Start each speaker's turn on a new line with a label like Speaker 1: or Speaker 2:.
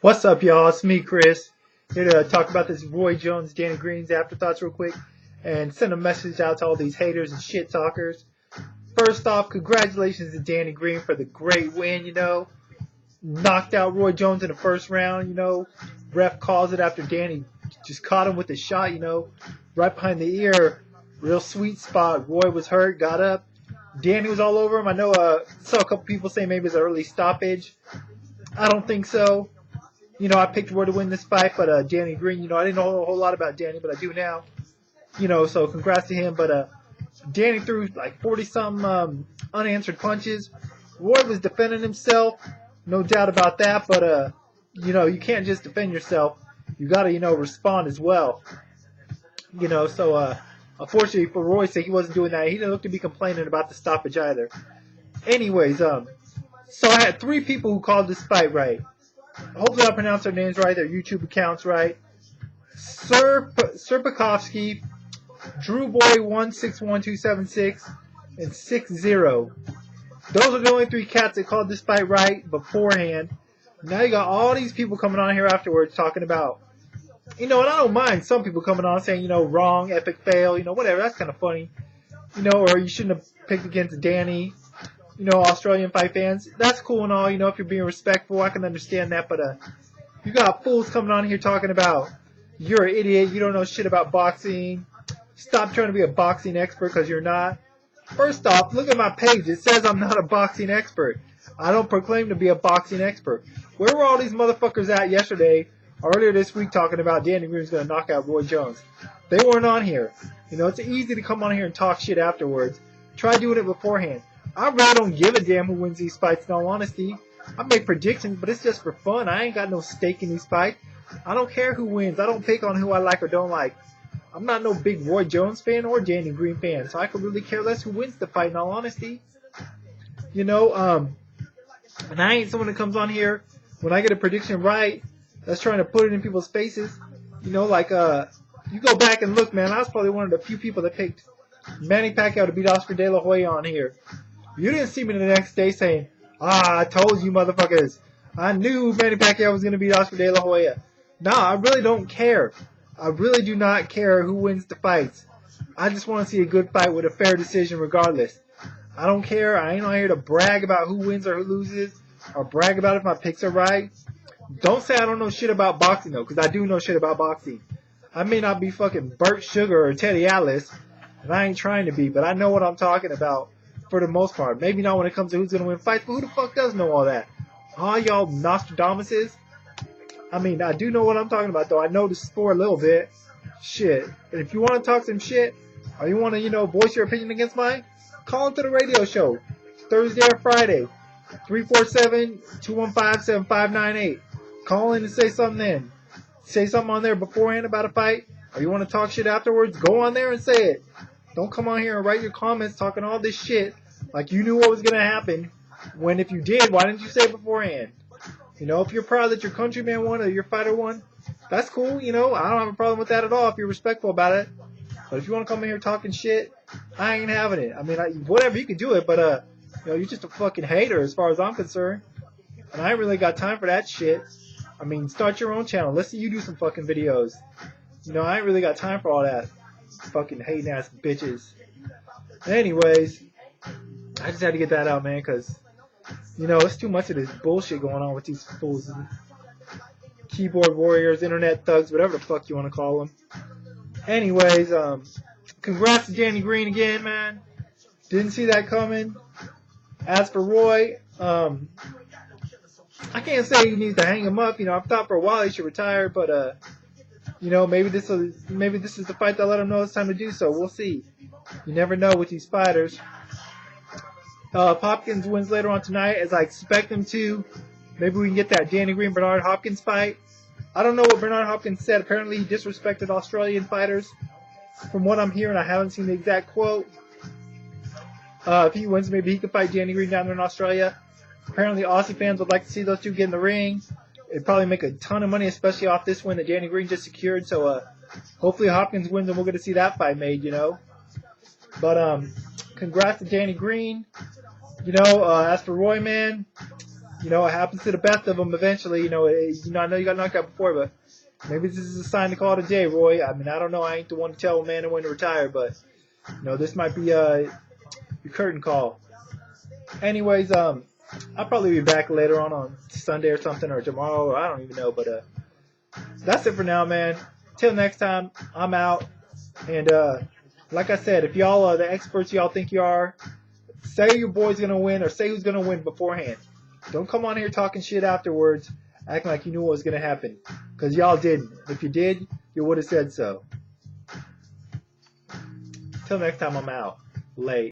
Speaker 1: What's up, y'all? It's me, Chris, here to talk about this Roy Jones, Danny Green's afterthoughts real quick, and send a message out to all these haters and shit talkers. First off, congratulations to Danny Green for the great win, knocked out Roy Jones in the first round, ref calls it after Danny just caught him with a shot, right behind the ear, real sweet spot. Roy was hurt, got up. Danny was all over him. I know, saw a couple people say maybe it's an early stoppage. I don't think so. I picked Roy to win this fight, but Danny Green, I didn't know a whole lot about Danny, but I do now. So congrats to him. But Danny threw like 40-something unanswered punches. Roy was defending himself, no doubt about that. But, you can't just defend yourself. You got to, respond as well. So unfortunately for Roy's sake, he wasn't doing that. He didn't look to be complaining about the stoppage either. Anyways, so I had three people who called this fight right. Hopefully I pronounced their names right, their YouTube accounts right. Serpikovsky, DrewBoy161276, and 60. Those are the only three cats that called this fight right beforehand. Now you got all these people coming on here afterwards talking about, and I don't mind some people coming on saying, wrong, epic fail, whatever, that's kind of funny. Or you shouldn't have picked against Danny. Australian fight fans, that's cool and all, if you're being respectful, I can understand that, but you got fools coming on here talking about, you're an idiot, you don't know shit about boxing, stop trying to be a boxing expert because you're not. First off, look at my page, it says I'm not a boxing expert. I don't proclaim to be a boxing expert. Where were all these motherfuckers at yesterday, earlier this week, talking about Danny Green's going to knock out Roy Jones? They weren't on here. It's easy to come on here and talk shit afterwards. Try doing it beforehand. I really don't give a damn who wins these fights, in all honesty. I make predictions, but it's just for fun. I ain't got no stake in these fights. I don't care who wins. I don't pick on who I like or don't like. I'm not no big Roy Jones fan or Danny Green fan, so I could really care less who wins the fight, in all honesty. And I ain't someone that comes on here when I get a prediction right that's trying to put it in people's faces. You go back and look, man, I was probably one of the few people that picked Manny Pacquiao to beat Oscar De La Hoya on here. You didn't see me the next day saying, I told you motherfuckers. I knew Manny Pacquiao was going to beat Oscar De La Hoya. Nah, I really don't care. I really do not care who wins the fights. I just want to see a good fight with a fair decision regardless. I don't care. I ain't on here to brag about who wins or who loses, or brag about if my picks are right. Don't say I don't know shit about boxing, though, because I do know shit about boxing. I may not be fucking Burt Sugar or Teddy Atlas, and I ain't trying to be, but I know what I'm talking about. For the most part. Maybe not when it comes to who's going to win fights, but who the fuck does know all that? All y'all Nostradamuses? I mean, I do know what I'm talking about, though. I know the sport a little bit. Shit. And if you want to talk some shit, or you want to, voice your opinion against mine, call into the radio show. Thursday or Friday. 347-215-7598. Call in and say something then. Say something on there beforehand about a fight, or you want to talk shit afterwards, go on there and say it. Don't come on here and write your comments talking all this shit like you knew what was going to happen, when if you did, why didn't you say it beforehand? If you're proud that your countryman won or your fighter won, that's cool, I don't have a problem with that at all if you're respectful about it. But if you want to come in here talking shit, I ain't having it. I mean, whatever, you can do it, but, you're just a fucking hater as far as I'm concerned. And I ain't really got time for that shit. I mean, start your own channel. Let's see you do some fucking videos. I ain't really got time for all that. Fucking hating ass bitches. Anyways, I just had to get that out, man, because it's too much of this bullshit going on with these fools, keyboard warriors, internet thugs, whatever the fuck you want to call them. Anyways, congrats to Danny Green again, man. Didn't see that coming. As for Roy, I can't say he needs to hang him up. I thought for a while he should retire, but maybe this is the fight that let him know it's time to do so. We'll see. You never know with these fighters. If Hopkins wins later on tonight, as I expect him to, maybe we can get that Danny Green-Bernard Hopkins fight. I don't know what Bernard Hopkins said. Apparently he disrespected Australian fighters. From what I'm hearing, I haven't seen the exact quote. If he wins, maybe he could fight Danny Green down there in Australia. Apparently Aussie fans would like to see those two get in the ring. It'd probably make a ton of money, especially off this win that Danny Green just secured. So hopefully Hopkins wins and we'll get to see that fight made, But congrats to Danny Green. As for Roy, man, You know, it happens to the best of them eventually. I know you got knocked out before, but maybe this is a sign to call it a day, Roy. I mean, I don't know. I ain't the one to tell a man when to retire, but this might be your curtain call. Anyways, I'll probably be back later on Sunday or something, or tomorrow, or I don't even know. But that's it for now, man. Till next time, I'm out. And like I said, if y'all are the experts y'all think you are, say your boy's gonna win or say who's gonna win beforehand. Don't come on here talking shit afterwards, acting like you knew what was gonna happen, because y'all didn't. If you did, you would have said so. Till next time, I'm out. Late.